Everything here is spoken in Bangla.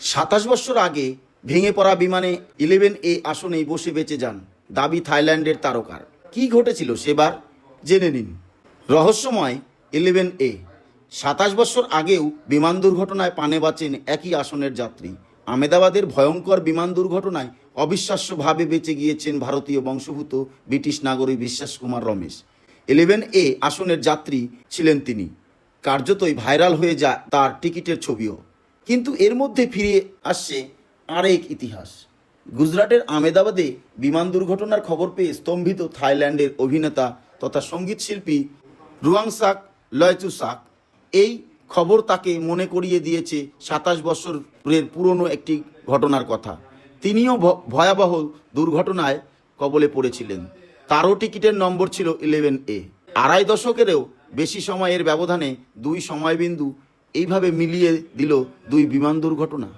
27 বছর আগে ভেঙে পড়া বিমানে 11A আসনেই বসে বেঁচে যান দাবি থাইল্যান্ডের তারকার। কি ঘটেছিল সেবার জেনে নিন। রহস্যময় 11A। 27 বছর আগেও বিমান দুর্ঘটনায় প্রাণে বাঁচেন একই আসনের যাত্রী। আহমেদাবাদের ভয়ঙ্কর বিমান দুর্ঘটনায় অবিশ্বাস্যভাবে বেঁচে গিয়েছেন ভারতীয় বংশোদ্ভূত ব্রিটিশ নাগরিক বিশ্বাস কুমার রমেশ। 11A আসনের যাত্রী ছিলেন তিনি। কার্যতই ভাইরাল হয়ে যায় তার টিকিটের ছবিও। কিন্তু এর মধ্যে ফিরে আসছে আরেক ইতিহাস। গুজরাটের আহমেদাবাদে বিমান দুর্ঘটনার খবর পেয়ে স্তম্ভিত থাইল্যান্ডের অভিনেতা তথা সঙ্গীত শিল্পী রুয়াংসাক লয়চুসাক। এই খবর তাকে মনে করিয়ে দিয়েছে 27 বছরের পুরনো একটি ঘটনার কথা। তিনিও ভয়াবহ দুর্ঘটনায় কবলে পড়েছিলেন। তারও টিকিটের নম্বর ছিল 11A। আড়াই দশকেরও বেশি সময়ের ব্যবধানে দুই সময়বিন্দু এইভাবে মিলিয়ে দিল দুই বিমান দুর্ঘটনা।